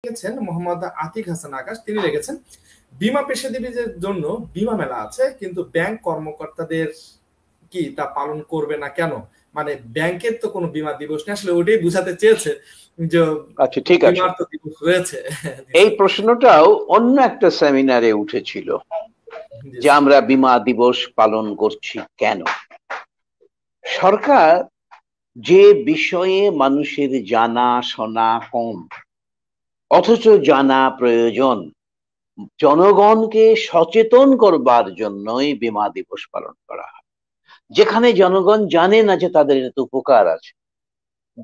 লিখেছেন মোহাম্মদ আতিক হাসান আকাশ, তিনি লিখেছেন বীমা পেশাজীবীদের জন্য বীমা মেলা আছে, কিন্তু ব্যাংক কর্মকর্তাদের কি তা পালন করবে না কেন? মানে ব্যাংকের তো কোনো বীমা দিবস নেই, আসলে ওটাই বুঝাতে চেয়েছে যে আচ্ছা, ঠিক আছে, বীমার তো দিবস রয়েছে। এই প্রশ্নটাও অন্য একটা সেমিনারে উঠেছিল যে আমরা বীমা দিবস পালন করছি কেন। সরকার যে বিষয়ে মানুষের জানা শোনা কম অথচ জানা প্রয়োজন, জনগণকে সচেতন করবার জন্যই বীমা দিবস পালন করা হয়। যেখানে জনগণ জানে না যে তাদের এত উপকার আছে,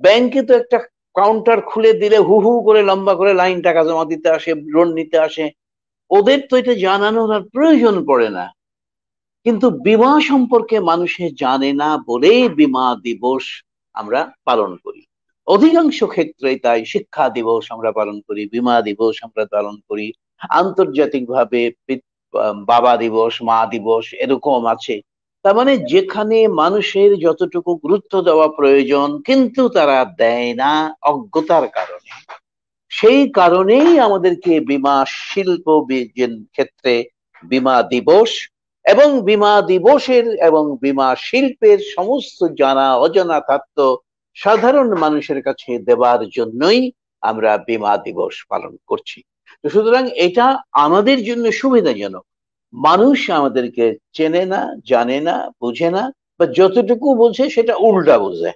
ব্যাংকে তো একটা কাউন্টার খুলে দিলে হু হু করে লম্বা করে লাইন টাকা জমা দিতে আসে, লোন নিতে আসে, ওদের তো এটা জানানোর আর প্রয়োজন পড়ে না। কিন্তু বীমা সম্পর্কে মানুষে জানে না বলেই বীমা দিবস আমরা পালন করি। অধিকাংশ ক্ষেত্রে তাই শিক্ষা দিবস আমরা পালন করি, বীমা দিবস আমরা পালন করি, আন্তর্জাতিকভাবে বাবা দিবস, মা দিবস এরকম আছে। তার মানে যেখানে মানুষের যতটুকু গুরুত্ব দেওয়া প্রয়োজন কিন্তু তারা দেয় না অজ্ঞতার কারণে, সেই কারণেই আমাদেরকে বীমা শিল্প ক্ষেত্রে বীমা দিবস এবং বীমা দিবসের এবং বীমা শিল্পের সমস্ত জানা অজানা তথ্য সাধারণ মানুষের কাছে দেবার জন্যই আমরা বীমা দিবস পালন করছি। তো সুতরাং এটা আমাদের জন্য সুবিধাজনক। মানুষ আমাদেরকে চেনে না, জানে না, বুঝে না, বা যতটুকু বোঝে সেটা উল্টা বোঝে।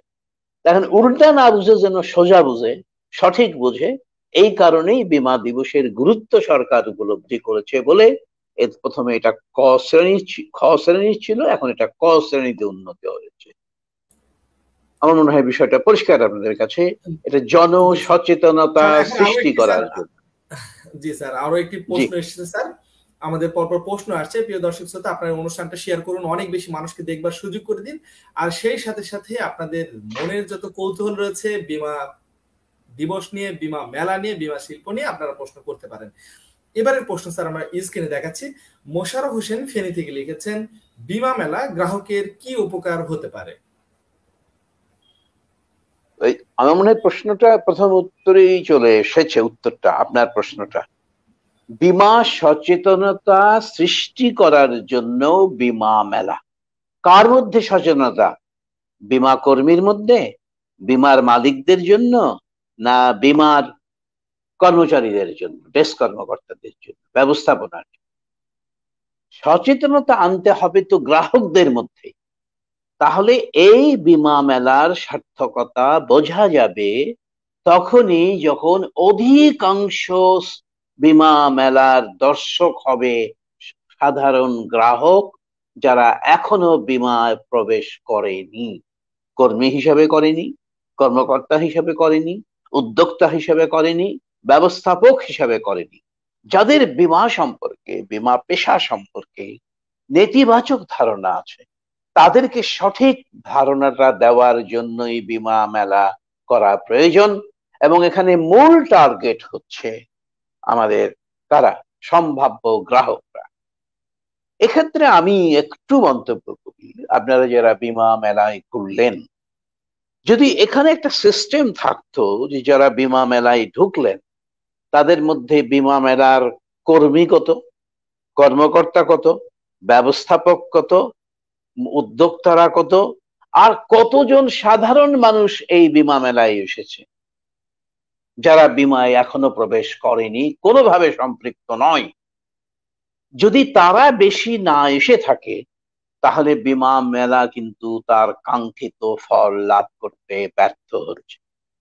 এখন উল্টা না বুঝে যেন সোজা বুঝে, সঠিক বুঝে, এই কারণেই বীমা দিবসের গুরুত্ব সরকার উপলব্ধি করেছে বলে প্রথমে এটা খ শ্রেণী ছিল, এখন এটা ক শ্রেণীতে উন্নতি হয়েছে। আমার মনে হয় বিষয়টা পরিষ্কার আপনাদের কাছে। এটা জন সচেতনতা সৃষ্টি করার জন্য। জি স্যার, আরো একটি প্রশ্ন এসেছে স্যার, আমাদের পরপর প্রশ্ন আসছে। প্রিয় দর্শক শ্রোতা, আপনার অনুষ্ঠানটা শেয়ার করুন, অনেক বেশি মানুষকে দেখবার সুযোগ করে দিন। আর সেই সাথে সাথে আপনাদের মনের যত কৌতূহল রয়েছে বীমা দিবস নিয়ে, বীমা মেলা নিয়ে, বীমা শিল্প নিয়ে, আপনারা প্রশ্ন করতে পারেন। এবারের প্রশ্ন স্যার আমরা স্ক্রিনে দেখাচ্ছি। মোশাররফ হোসেন ফেনী থেকে লিখেছেন বীমা মেলা গ্রাহকের কি উপকার হতে পারে? আমার মনে হয় প্রশ্নটা প্রথম উত্তরেই চলে এসেছে, উত্তরটা আপনার প্রশ্নটা। বীমা সচেতনতা সৃষ্টি করার জন্য বীমা মেলা। কার মধ্যে সচেতনতা? বীমা কর্মীর মধ্যে, বীমার মালিকদের জন্য, না বীমার কর্মচারীদের জন্য, ডেস্ক কর্মকর্তাদের জন্য, ব্যবস্থাপনার জন্য? সচেতনতা আনতে হবে তো গ্রাহকদের মধ্যে। তাহলে এই বীমা মেলার সার্থকতা বোঝা যাবে তখনই যখন অধিকাংশ বীমা মেলার দর্শক হবে সাধারণ গ্রাহক, যারা এখনো বীমায় প্রবেশ করেনি, কর্মী হিসাবে করেনি, কর্মকর্তা হিসাবে করেনি, উদ্যোক্তা হিসাবে করেনি, ব্যবস্থাপক হিসাবে করেনি। যাদের বীমা সম্পর্কে, বীমা পেশা সম্পর্কে নেতিবাচক ধারণা আছে, তাদেরকে সঠিক ধারণাটা দেওয়ার জন্যই বীমা মেলা করা প্রয়োজন। এবং এখানে মূল টার্গেট হচ্ছে আমাদের কারা? সম্ভাব্য গ্রাহকরা। এক্ষেত্রে আমি একটু মন্তব্য করি, আপনারা যারা বীমা মেলায় ঘুরলেন, যদি এখানে একটা সিস্টেম থাকতো যে যারা বীমা মেলায় ঢুকলেন তাদের মধ্যে বীমা মেলার কর্মী কত, কর্মকর্তা কত, ব্যবস্থাপক কত, উদ্যোক্তারা কত, আর কতজন সাধারণ মানুষ এই বীমা মেলায় এসেছে যারা বীমায় এখনো প্রবেশ করেনি, কোনোভাবে সম্পৃক্ত নয়, যদি তারা বেশি না এসে থাকে তাহলে বীমা মেলা কিন্তু তার কাঙ্ক্ষিত ফল লাভ করতে ব্যর্থ হচ্ছে।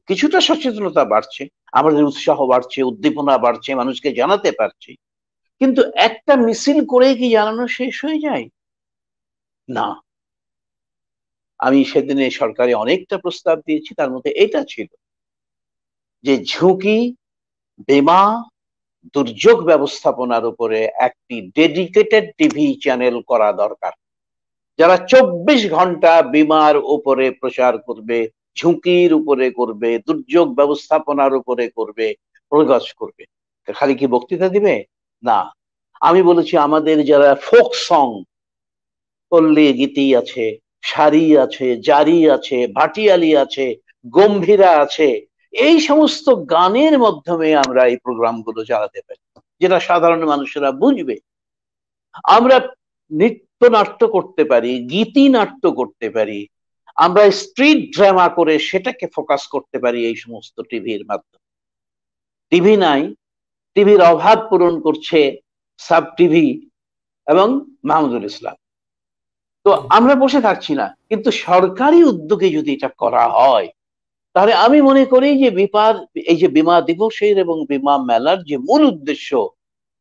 কিছুটা সচেতনতা বাড়ছে, আমাদের উৎসাহ বাড়ছে, উদ্দীপনা বাড়ছে, মানুষকে জানাতে পারছি, কিন্তু একটা মিছিল করে কি জানানো শেষ হয়ে যায়? না। আমি সেদিনে সরকারে অনেকটা প্রস্তাব দিয়েছি, তার মধ্যে এটা ছিল যে ঝুঁকি, বীমা, দুর্যোগ ব্যবস্থাপনার উপরে একটি ডেডিকেটেড টিভি চ্যানেল করা দরকার, যারা 24 ঘন্টা বীমার উপরে প্রচার করবে, ঝুঁকির উপরে করবে, দুর্যোগ ব্যবস্থাপনার উপরে করবে, প্রকাশ করবে। খালি কি বক্তৃতা দিবে? না। আমি বলেছি আমাদের যারা ফোক সং, পল্লী গীতি আছে, সারি আছে, জারি আছে, ভাটিয়ালি আছে, গম্ভীরা আছে, এই সমস্ত গানের মাধ্যমে আমরা এই প্রোগ্রামগুলো চালাতে পারি, যেটা সাধারণ মানুষেরা বুঝবে। আমরা নৃত্যনাট্য করতে পারি, গীতিনাট্য করতে পারি, আমরা স্ট্রিট ড্রামা করে সেটাকে ফোকাস করতে পারি এই সমস্ত টিভির মাধ্যমে। টিভি নাই, টিভির অভাব পূরণ করছে সাব টিভি এবং মাহমুদুল ইসলাম। তো আমরা বসে থাকছি না, কিন্তু সরকারি উদ্যোগে যদি এটা করা হয়, তাহলে আমি মনে করি যে এই যে বিমা দিবসের এবং বিমা মেলার যে মূল উদ্দেশ্য,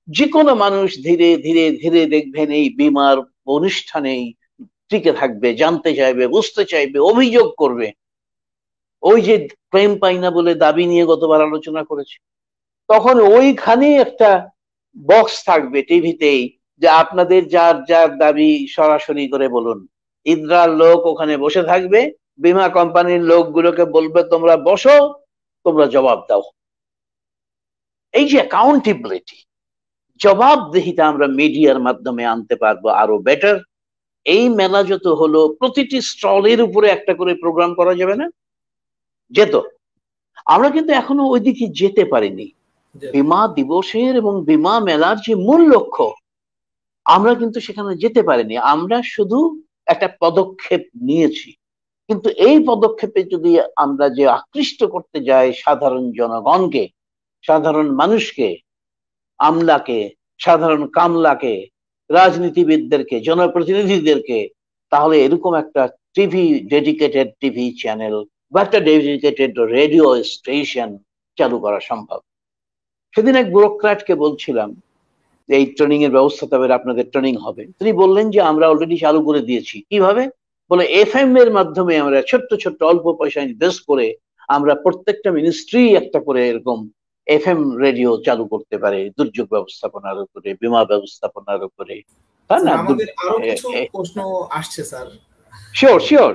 যে কোনো মানুষ ধীরে ধীরে ধীরে দেখবেন এই বিমার অনুষ্ঠানেই টিকে থাকবে, জানতে চাইবে, বুঝতে চাইবে, অভিযোগ করবে। ওই যে ক্লেম পাই না বলে দাবি নিয়ে গতবার আলোচনা করেছে, তখন ওইখানে একটা বক্স থাকবে টিভিতেই, যে আপনাদের যার যার দাবি সরাসরি করে বলুন। ইদ্রার লোক ওখানে বসে থাকবে, বীমা কোম্পানির লোকগুলোকে বলবে তোমরা বসো, তোমরা জবাব দাও। এই যে অ্যাকাউন্টেবিলিটি, জবাবদিহিতা আমরা মিডিয়ার মাধ্যমে আনতে পারবো আরো বেটার। এই মেলা যত হলো, প্রতিটি স্টলের উপরে একটা করে প্রোগ্রাম করা যাবে না? যেত। আমরা কিন্তু এখনো ওইদিকে যেতে পারিনি। বিমা দিবসের এবং বিমা মেলার যে মূল লক্ষ্য, আমরা কিন্তু সেখানে যেতে পারিনি। আমরা শুধু একটা পদক্ষেপ নিয়েছি, কিন্তু এই পদক্ষেপে যদি আমরা যে আকৃষ্ট করতে যাই সাধারণ জনগণকে, সাধারণ মানুষকে, আমলাকে, সাধারণ কামলাকে, রাজনীতিবিদদেরকে, জনপ্রতিনিধিদেরকে, তাহলে এরকম একটা টিভি, ডেডিকেটেড টিভি চ্যানেল বা একটা ডেডিকেটেড রেডিও স্টেশন চালু করা সম্ভব। সেদিন এক ব্যুরোক্র্যাটকে বলছিলাম এই ট্রেনিং এর ব্যবস্থা তবে আপনাদের ট্রেনিং হবে। তিনি বললেন যে আমরা অলরেডি চালু করে দিয়েছি। কিভাবে? বলে এফএম এর মাধ্যমে আমরা ছোট্ট ছোট্ট অল্প পয়সা ইনভেস্ট করে আমরা প্রত্যেকটা মিনিস্ট্রি একটা করে এরকম এফএম রেডিও চালু করতে পারে, দুর্যোগ ব্যবস্থাপনার উপরে, বিমা ব্যবস্থাপনার উপরে, তাই না? আমাদের আরো কিছু প্রশ্ন আসছে স্যার। Sure sure.